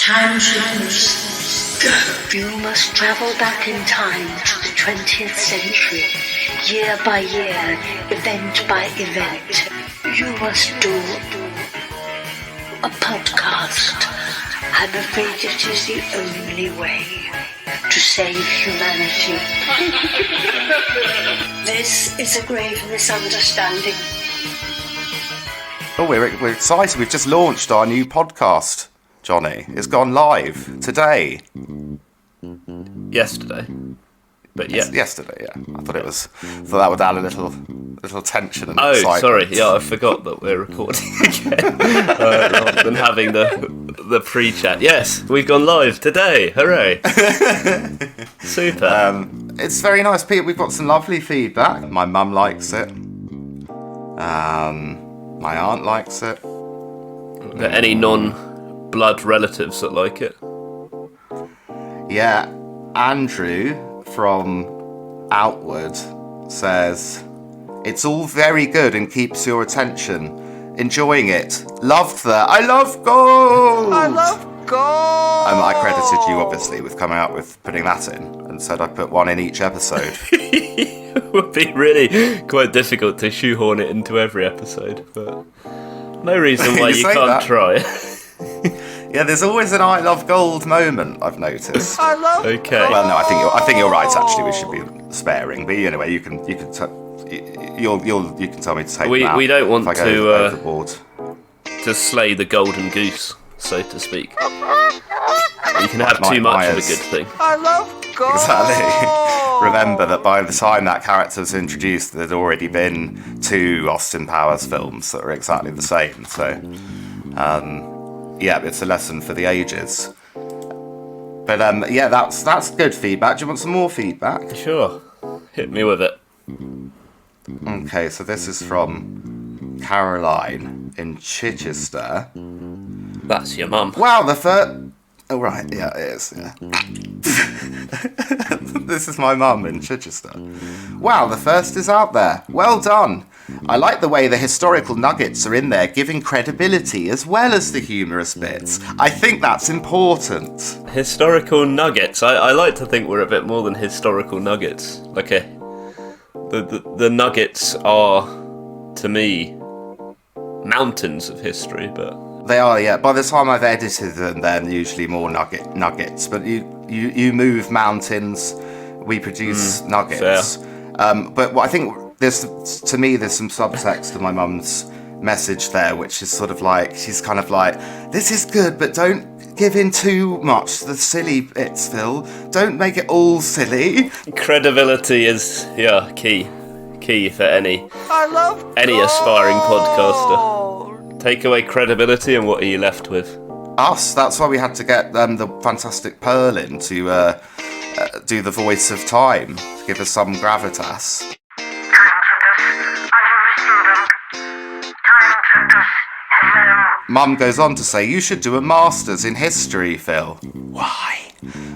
Time slippers, go. You must travel back in time to the 20th century, year by year, event by event. You must do a podcast. I'm afraid it is the only way to save humanity. This is a grave misunderstanding. Oh, we're excited. We've just launched our new podcast, Johnny. It's gone live today. Yesterday. But yeah. Yesterday, yeah. I thought that would add a little tension and excitement. Oh, sorry. Yeah, I forgot that we're recording again. Rather than having the pre-chat. Yes, we've gone live today. Hooray. Super. It's very nice, Pete. We've got some lovely feedback. My mum likes it. My aunt likes it. Are there any non-blood relatives that like it? Yeah, Andrew from Outward says, it's all very good and keeps your attention. Enjoying it. Loved that. I love gold! I love gold! I credited you, obviously, with coming out with putting that in and said I'd put one in each episode. It would be really quite difficult to shoehorn it into every episode, but no reason why you can't try. Yeah, there's always an I love gold moment, I've noticed. I love Okay. gold. Well, no, I think you're right. Actually, we should be sparing. But anyway, you can tell me to take. We don't want if I go to overboard. to slay the golden goose, so to speak. You can have too much of a good thing. I love gold. Exactly. Remember that by the time that character was introduced, there'd already been 2 Austin Powers films that are exactly the same. So, yeah, it's a lesson for the ages. But yeah, that's good feedback. Do you want some more feedback? Sure. Hit me with it. Okay, so this is from Caroline in Chichester. That's your mum. Wow, the first... Oh, right, yeah, it is, yeah. This is my mum in Chichester. Wow, the first is out there. Well done. I like the way the historical nuggets are in there, giving credibility as well as the humorous bits. I think that's important. Historical nuggets. I like to think we're a bit more than historical nuggets. Like the nuggets are, to me, mountains of history, but... They are, yeah. By the time I've edited them, they're usually more nuggets. But you move mountains, we produce nuggets. But what I think there's some subtext to my mum's message there, which is sort of like, she's kind of like, this is good, but don't give in too much to the silly bits, Phil. Don't make it all silly. Credibility is, key for any aspiring podcaster. Take away credibility, and what are you left with? Us. That's why we had to get the fantastic Pearl in to do the voice of time, to give us some gravitas. Mum goes on to say, you should do a master's in history, Phil. Why?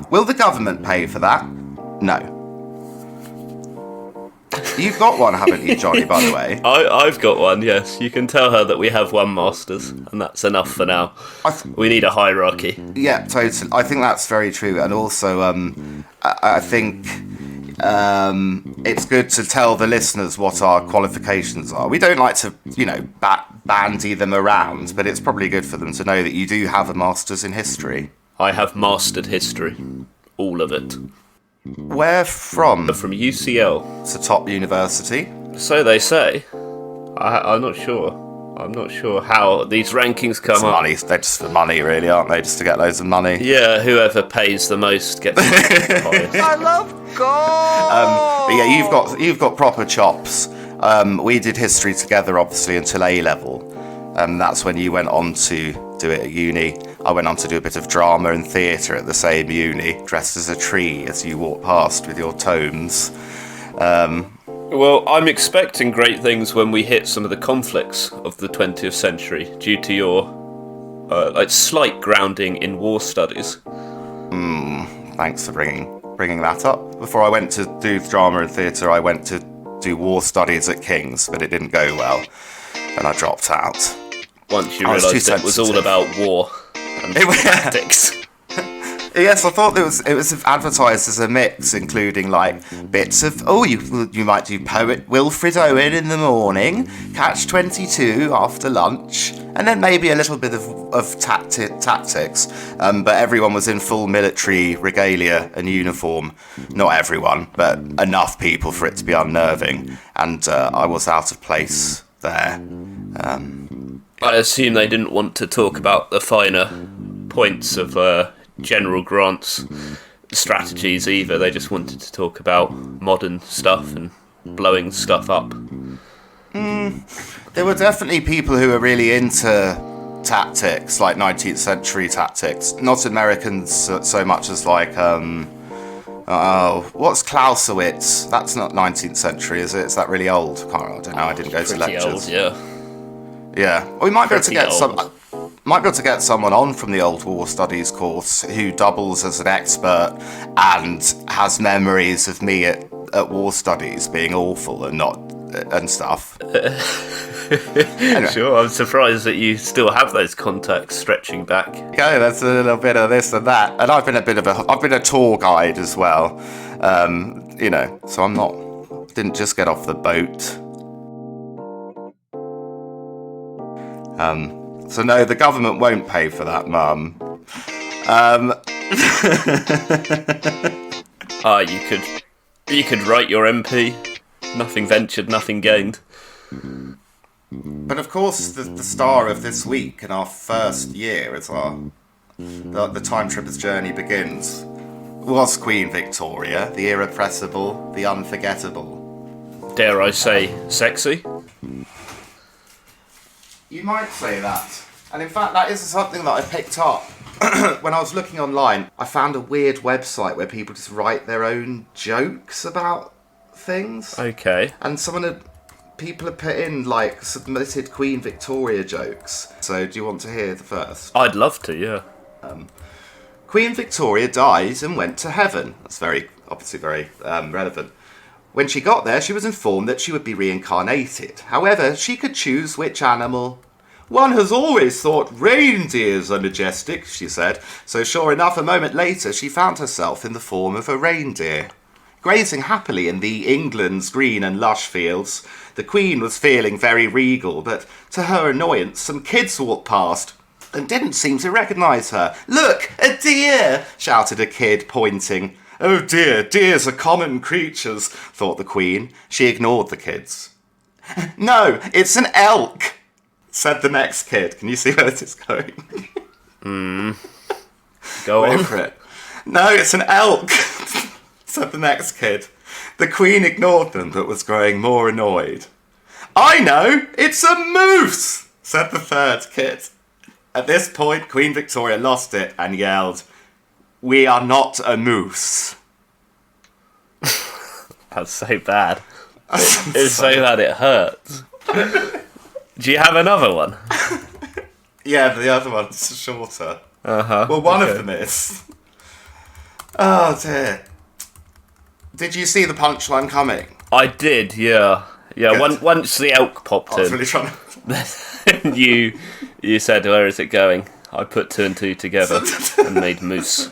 Will the government pay for that? No. You've got one, haven't you, Johnny, by the way? I've got one, yes. You can tell her that we have one master's, and that's enough for now. We need a hierarchy. Yeah, totally. I think that's very true. And also, I think it's good to tell the listeners what our qualifications are. We don't like to, bandy them around, but it's probably good for them to know that you do have a master's in history. I have mastered history. All of it. Where from? From UCL. It's a top university. So they say. I'm not sure. I'm not sure how these rankings come up. Money. They're just for money, really, aren't they? Just to get loads of money. Yeah, whoever pays the most gets the highest. I love gold. But yeah, you've got proper chops. We did history together, obviously, until A level. That's when you went on to do it at uni. I went on to do a bit of drama and theatre at the same uni, dressed as a tree as you walk past with your tomes. Well, I'm expecting great things when we hit some of the conflicts of the 20th century due to your slight grounding in war studies. Thanks for bringing that up. Before I went to do drama and theatre, I went to do war studies at King's, but it didn't go well, and I dropped out. Once you realised it was all about war. and It was- tactics. Yes, I thought it was advertised as a mix, including like bits of you might do poet Wilfred Owen in the morning, Catch 22 after lunch, and then maybe a little bit of tactics. But everyone was in full military regalia and uniform. Not everyone, but enough people for it to be unnerving. And I was out of place there. I assume they didn't want to talk about the finer points of General Grant's strategies either. They just wanted to talk about modern stuff and blowing stuff up. There were definitely people who were really into tactics, like 19th century tactics. Not Americans so much as like, what's Clausewitz? That's not 19th century, is it? Is that really old? I don't know, I didn't go to lectures. Old, yeah. Yeah. Well, we might be able to get Pretty might be able to get someone on from the Old War Studies course who doubles as an expert and has memories of me at War Studies being awful and stuff. Anyway. Sure, I'm surprised that you still have those contacts stretching back. Okay, that's a little bit of this and that, and I've been a tour guide as well. So didn't just get off the boat. So no, the government won't pay for that, Mum. You could write your MP. Nothing ventured, nothing gained. But of course, the star of this week and our first year as the Time Tripper's journey begins was Queen Victoria, the irrepressible, the unforgettable. Dare I say, sexy? You might say that. And in fact, that is something that I picked up when I was looking online. I found a weird website where people just write their own jokes about things. Okay. And people have put in, like, submitted Queen Victoria jokes. So do you want to hear the first? I'd love to, yeah. Queen Victoria died and went to heaven. That's obviously very relevant. When she got there, she was informed that she would be reincarnated. However, she could choose which animal. One has always thought reindeers are majestic, she said. So sure enough, a moment later, she found herself in the form of a reindeer. Grazing happily in the England's green and lush fields, the Queen was feeling very regal, but to her annoyance, some kids walked past and didn't seem to recognise her. "Look, a deer!" shouted a kid, pointing. "Oh dear, deers are common creatures," thought the Queen. She ignored the kids. "No, it's an elk," said the next kid. Can you see where this is going? Go Wait on. for it. "No, it's an elk," said the next kid. The Queen ignored them, but was growing more annoyed. "I know, it's a moose," said the third kid. At this point, Queen Victoria lost it and yelled, "We are not a moose." That's so bad. It's so bad it hurts. Do you have another one? Yeah, the other one's shorter. Uh-huh. Well, one of them is. Oh dear. Did you see the punchline coming? I did, yeah. Yeah, Good. once the elk popped I was in, really trying to... you said, "Where is it going?" I put two and two together and made moose.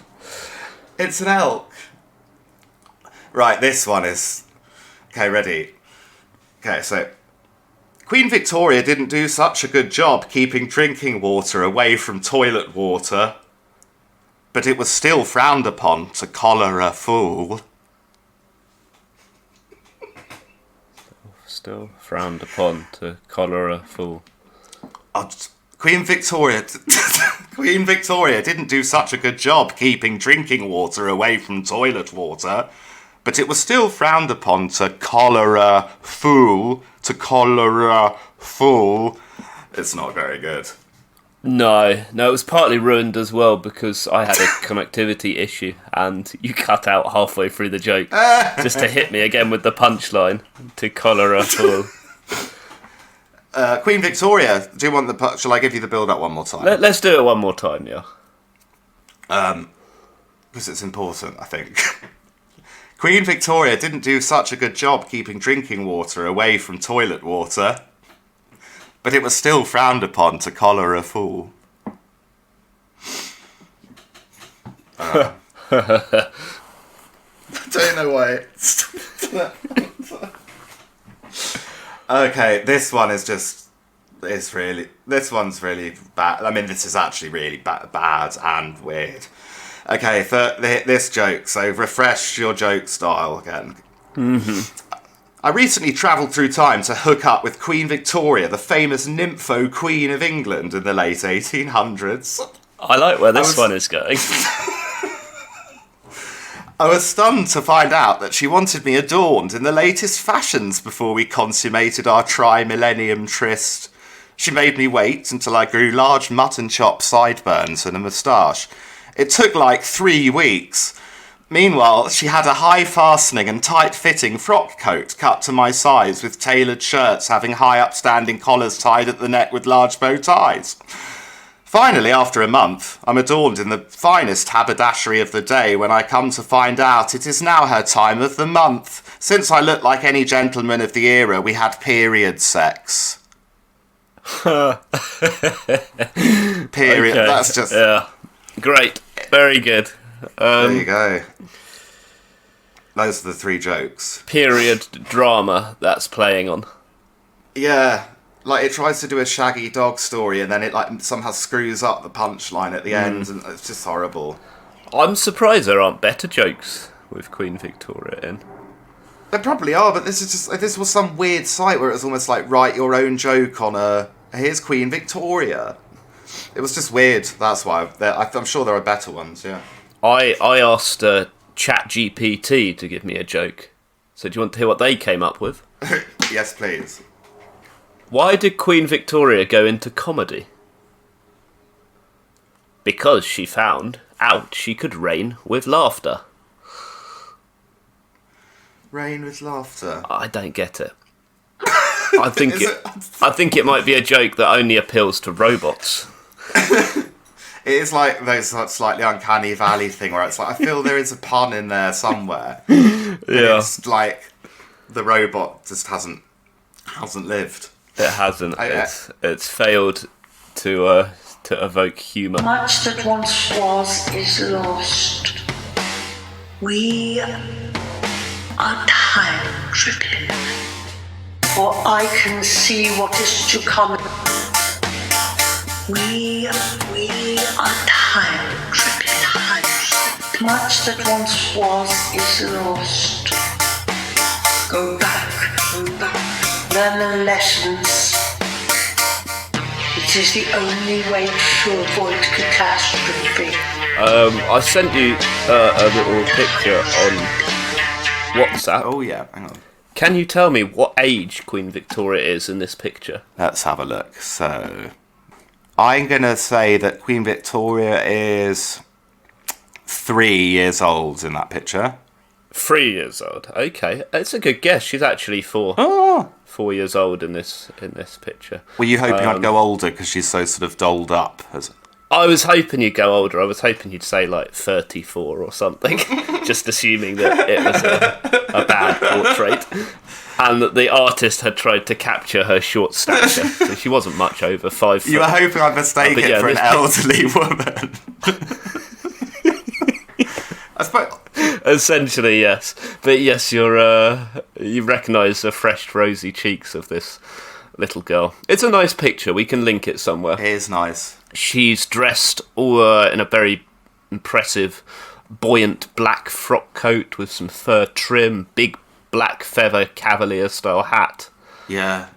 It's an elk. Right, this one is... Okay, ready? Okay, so... Queen Victoria didn't do such a good job keeping drinking water away from toilet water, but it was still frowned upon to collar a fool. Still frowned upon to collar a fool. Queen Victoria didn't do such a good job keeping drinking water away from toilet water, but it was still frowned upon to collar a fool. To collar a fool. It's not very good. No, it was partly ruined as well because I had a connectivity issue and you cut out halfway through the joke just to hit me again with the punchline to collar a fool. Queen Victoria, do you want the... Shall I give you the build-up one more time? Let's do it one more time, yeah. Because it's important, I think. Queen Victoria didn't do such a good job keeping drinking water away from toilet water, but it was still frowned upon to collar a fool. I don't know why. Okay, this one is just. This one's really bad. I mean, this is actually really bad and weird. Okay, this joke. So refresh your joke style again. I recently travelled through time to hook up with Queen Victoria, the famous nympho queen of England in the late 1800s. I like where this one is going. I was stunned to find out that she wanted me adorned in the latest fashions before we consummated our tri-millennium tryst. She made me wait until I grew large mutton chop sideburns and a moustache. It took like 3 weeks. Meanwhile, she had a high-fastening and tight-fitting frock coat cut to my size with tailored shirts having high upstanding collars tied at the neck with large bow ties. Finally, after a month, I'm adorned in the finest haberdashery of the day when I come to find out it is now her time of the month. Since I look like any gentleman of the era, we had period sex. Period. Okay. That's just... Yeah. Great. Very good. There you go. Those are the 3 jokes. Period drama that's playing on. Yeah. Like, it tries to do a shaggy dog story and then it like somehow screws up the punchline at the end, and it's just horrible. I'm surprised there aren't better jokes with Queen Victoria in. There probably are, but this was some weird site where it was almost like write your own joke on here's Queen Victoria. It was just weird. That's why I'm sure there are better ones. Yeah. I asked ChatGPT to give me a joke. So do you want to hear what they came up with? Yes, please. Why did Queen Victoria go into comedy? Because she found out she could reign with laughter. Reign with laughter. I don't get it. I think it might be a joke that only appeals to robots. It is like those slightly uncanny valley thing where it's like I feel there is a pun in there somewhere. Yeah. It's like the robot just hasn't lived. It hasn't. It's failed to evoke humour. Much that once was is lost. We are time tripping, for I can see what is to come. We are time tripping. Much that once was is lost. Go back, learn the lessons. It is the only way to avoid catastrophe. I sent you a little picture on WhatsApp. Oh yeah, hang on. Can you tell me what age Queen Victoria is in this picture? Let's have a look. So, I'm going to say that Queen Victoria is 3 years old in that picture. 3 years old. Okay, it's a good guess. She's actually 4 years old in this picture. Were you hoping I'd go older because she's so sort of dolled up? I was hoping you'd go older. I was hoping you'd say like 34 or something, just assuming that it was a bad portrait, and that the artist had tried to capture her short stature. So she wasn't much over 5 foot. You were hoping I'd mistake it for an elderly woman. I suppose. Essentially, yes. But yes, you recognise the fresh, rosy cheeks of this little girl. It's a nice picture. We can link it somewhere. It is nice. She's dressed in a very impressive, buoyant black frock coat with some fur trim, big black feather cavalier-style hat. Yeah.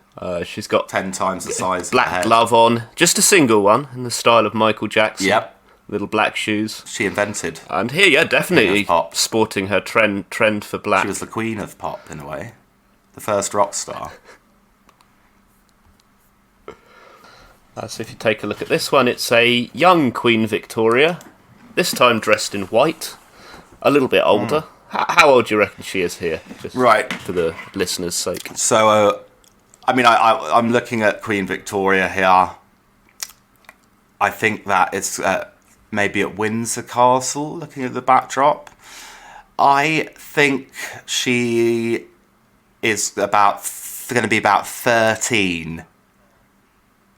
She's got 10 times the size. Black glove on, just a single one in the style of Michael Jackson. Yep. Little black shoes. She invented. And here, yeah, definitely pop. Sporting her trend for black. She was the queen of pop, in a way. The first rock star. So if you take a look at this one, it's a young Queen Victoria, this time dressed in white, a little bit older. How old do you reckon she is here? Just right. For the listeners' sake. So, I'm looking at Queen Victoria here. I think that it's maybe at Windsor Castle, looking at the backdrop. I think she is going to be about 13.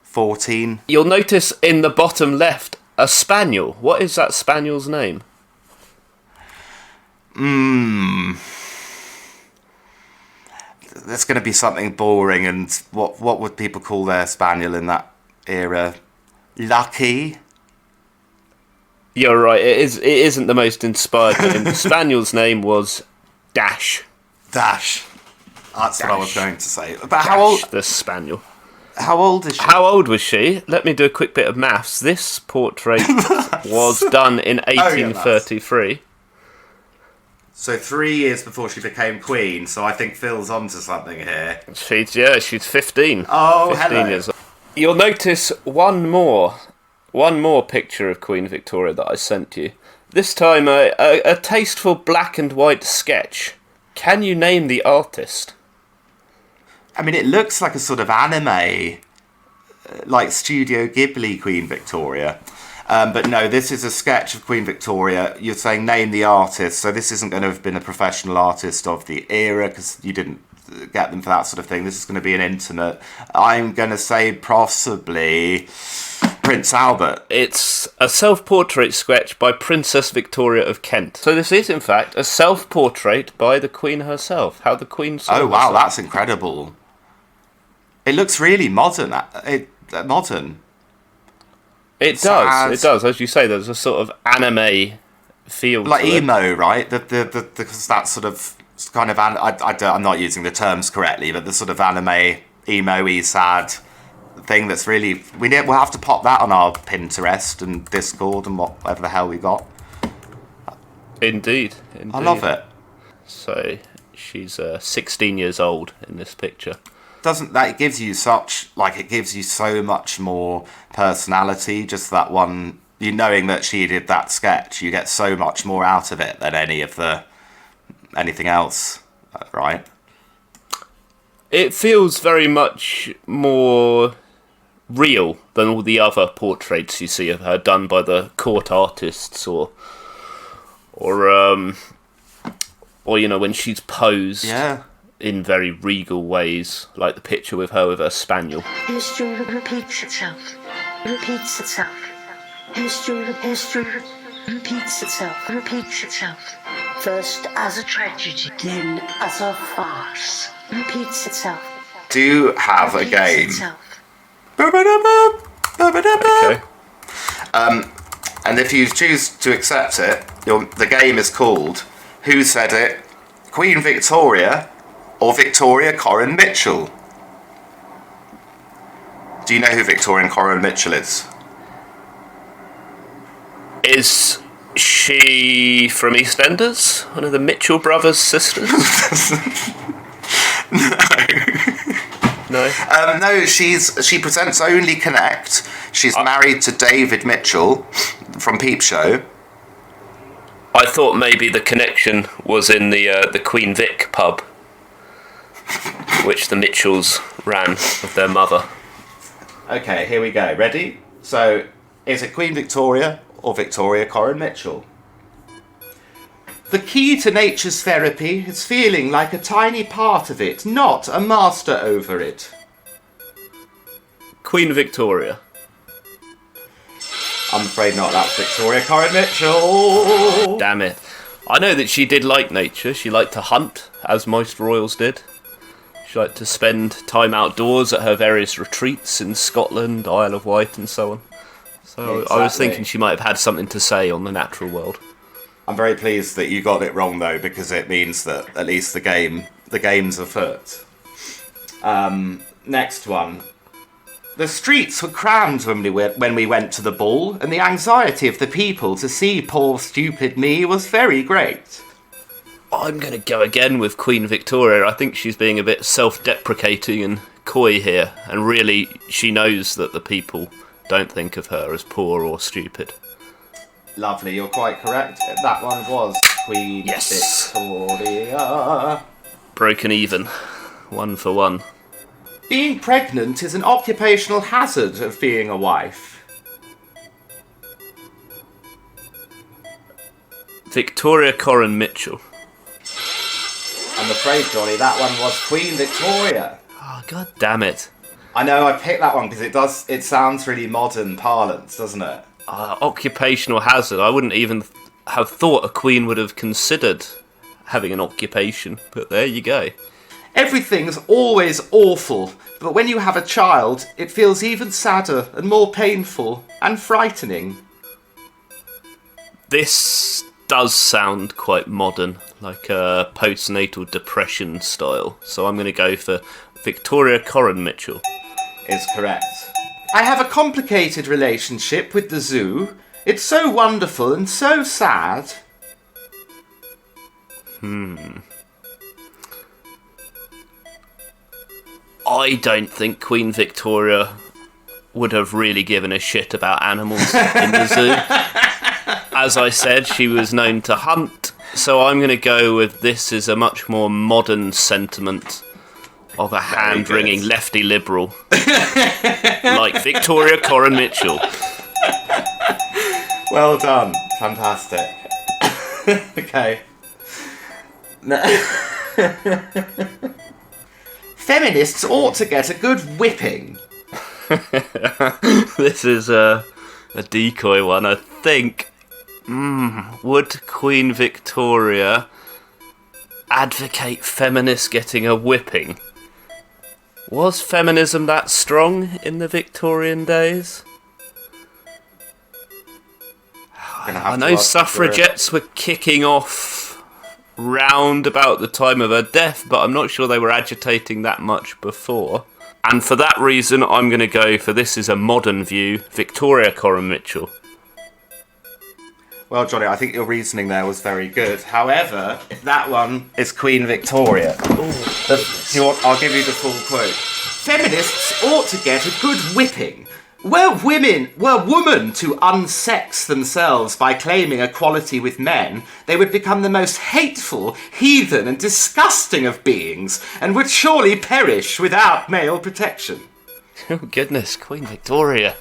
14. You'll notice in the bottom left a spaniel. What is that spaniel's name? There's going to be something boring, and what would people call their spaniel in that era? Lucky? You're right. It isn't the most inspired. But the spaniel's name was Dash. Dash. That's what I was going to say. But Dash, the spaniel. How old is she? How old was she? Let me do a quick bit of maths. This portrait was done in 1833. So 3 years before she became queen. So I think Phil's onto something here. She's 15. Oh, 15 hello. years old. You'll notice one more picture of Queen Victoria that I sent you. This time a tasteful black and white sketch. Can you name the artist? I mean, it looks like a sort of anime, like Studio Ghibli Queen Victoria. But no, this is a sketch of Queen Victoria. You're saying name the artist, so this isn't going to have been a professional artist of the era, because you didn't get them for that sort of thing. This is going to be an intimate. I'm going to say possibly Prince Albert. It's a self-portrait sketch by Princess Victoria of Kent. So this is, in fact, a self-portrait by the Queen herself. How the Queen saw Oh, wow, herself. that's incredible. It looks really modern. Modern. It does. As you say, there's a sort of anime feel Like to it. emo, right? Because that sort of kind of I'm not using the terms correctly, but the sort of anime emo-y sad thing that's really we'll have to pop that on our Pinterest and Discord and whatever the hell we got. Indeed. I love it. So she's 16 years old in this picture. Doesn't that, it gives you so much more personality, just that one, you knowing that she did that sketch, you get so much more out of it than anything else, right? It feels very much more real than all the other portraits you see of her done by the court artists or you know, when she's posed. Yeah. In very regal ways, like the picture with her with her spaniel. History repeats itself. Repeats itself. History repeats itself. First as a tragedy, then as a farce. Repeats itself. Do have a game. Okay. And if you choose to accept it, the game is called Who Said It? Queen Victoria or Victoria Coren Mitchell? Do you know who Victoria Coren Mitchell is? Is she from EastEnders? One of the Mitchell brothers' sisters? No. No, she presents Only Connect. She's married to David Mitchell from Peep Show. I thought maybe the connection was in the Queen Vic pub, which the Mitchells ran with their mother. Okay, here we go. Ready? So, is it Queen Victoria or Victoria Coren Mitchell? The key to nature's therapy is feeling like a tiny part of it, not a master over it. Queen Victoria. I'm afraid not. That's Victoria Coren Mitchell. Damn it. I know that she did like nature. She liked to hunt, as most royals did. She liked to spend time outdoors at her various retreats in Scotland, Isle of Wight and so on. So Exactly. I was thinking she might have had something to say on the natural world. I'm very pleased that you got it wrong, though, because it means that at least the game's afoot. Next one. The streets were crammed when we went to the ball, and the anxiety of the people to see poor stupid me was very great. I'm going to go again with Queen Victoria. I think she's being a bit self-deprecating and coy here, and really she knows that the people don't think of her as poor or stupid. Lovely, you're quite correct. That one was Queen Victoria. Broken even. 1 for 1. Being pregnant is an occupational hazard of being a wife. Victoria Coren Mitchell. I'm afraid, Johnny, that one was Queen Victoria. Oh, god damn it. I know, I picked that one because it sounds really modern parlance, doesn't it? Occupational hazard. I wouldn't even have thought a queen would have considered having an occupation, but there you go. Everything's always awful, but when you have a child, it feels even sadder and more painful and frightening. This does sound quite modern, like a postnatal depression style, so I'm going to go for Victoria Coren Mitchell. Is correct. I have a complicated relationship with the zoo. It's so wonderful and so sad. I don't think Queen Victoria would have really given a shit about animals in the zoo. As I said, she was known to hunt, so I'm going to go with this is a much more modern sentiment of a hand-wringing lefty liberal. Like Victoria Coren Mitchell. Well done. Fantastic. Okay. Feminists ought to get a good whipping. This is a decoy one, I think. Would Queen Victoria advocate feminists getting a whipping? Was feminism that strong in the Victorian days? I know suffragettes were kicking off round about the time of her death, but I'm not sure they were agitating that much before. And for that reason, I'm going to go for this is a modern view, Victoria Coren Mitchell. Well, Johnny, I think your reasoning there was very good. However, that one is Queen Victoria. I'll give you the full quote. Feminists ought to get a good whipping. Were women to unsex themselves by claiming equality with men, they would become the most hateful, heathen and disgusting of beings, and would surely perish without male protection. Oh goodness, Queen Victoria.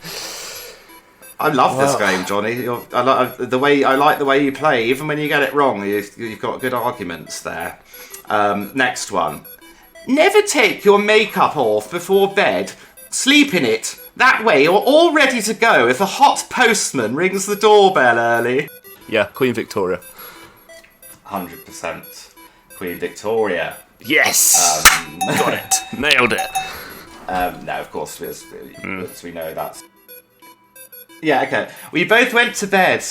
I love this game, Johnny. I like the way you play. Even when you get it wrong, you've got good arguments there. Next one. Never take your makeup off before bed. Sleep in it. That way you're all ready to go if a hot postman rings the doorbell early. Yeah, Queen Victoria. 100% Queen Victoria. Yes! Got it. Nailed it. No, of course, as we know that's... Yeah, okay. We both went to bed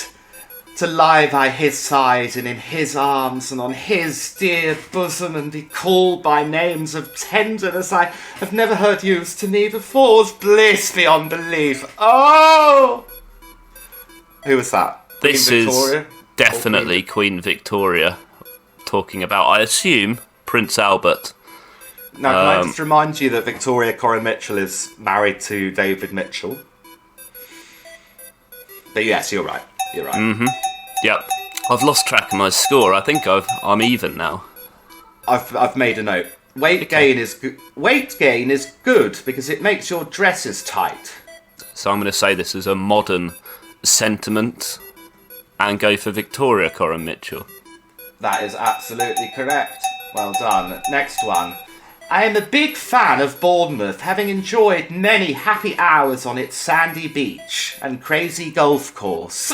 to lie by his side and in his arms and on his dear bosom and be called by names of tenderness I have never heard used to me before. Bliss beyond belief. Oh! Who was that? This is definitely Queen Victoria talking about, I assume, Prince Albert. Now, can I just remind you that Victoria Coren Mitchell is married to David Mitchell? But yes, you're right. You're right. Mm-hmm. Yep. I've lost track of my score. I think I'm even now. I've made a note. Weight gain is good because it makes your dresses tight. So I'm going to say this is a modern sentiment and go for Victoria Coren Mitchell. That is absolutely correct. Well done. Next one. I am a big fan of Bournemouth, having enjoyed many happy hours on its sandy beach and crazy golf course.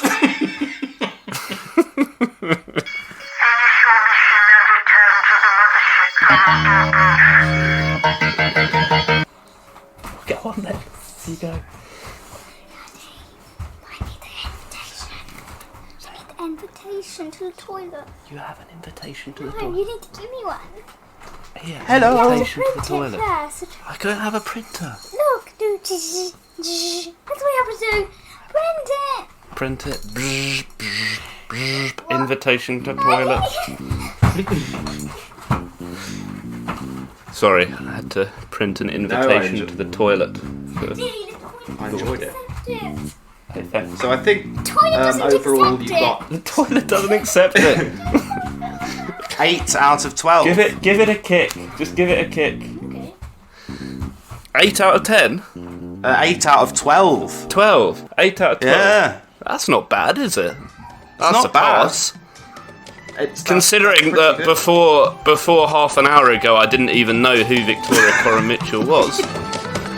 Go on then. You go. Invitation to the toilet. You have an invitation to the No, toilet. you need to give me one. Here, Hello. invitation to the Print toilet. it first. I don't have a printer. Look, do that's what you have to do. Print it. Print it. Invitation to toilet. Sorry, I had to print an invitation to the toilet. I enjoyed it. Thanks. So I think Toilet doesn't overall accept you it. got The toilet doesn't accept it. 8 out of 12. Give it a kick. Just give it a kick. Okay. 8 out of 10? 8 out of 12. 12. 8 out of 12. Yeah. That's not bad, is it? That's not a bad. pass. That's Considering pretty that good. before half an hour ago I didn't even know who Victoria Coren Mitchell was.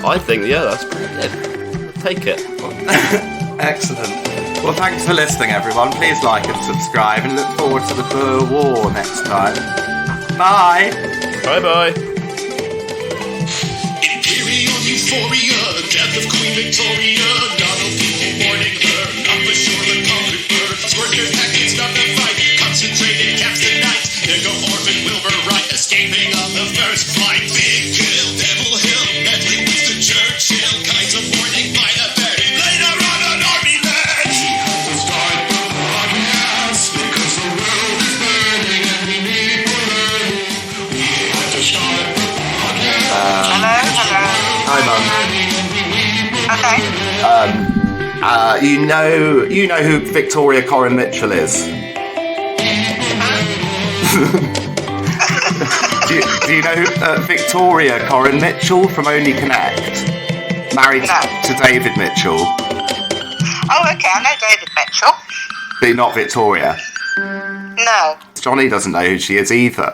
I think, yeah, that's pretty good. Take it. Excellent. Well, thanks for listening, everyone. Please like and subscribe, and look forward to the Boer War next time. Bye. Bye-bye. Imperial euphoria, death of Queen Victoria, not a people mourning her, not for sure the conquered bird. Scorpion tactics, not the fight, concentrated caps the night. There go Orphan Wilbur Wright, escaping on the first flight. Big Kill, Devil Hill, meddling with the Churchill, kinds of warning by the bed. Later on an army led. We have to start the podcast because the world is burning and we need more learning. We have to start the podcast. Hello. Hi, Mum. Okay. You know who Victoria Coren Mitchell is? do you know Victoria Coren Mitchell from Only Connect? Married to David Mitchell. Oh, okay. I know David Mitchell. But not Victoria. No. Johnny doesn't know who she is either.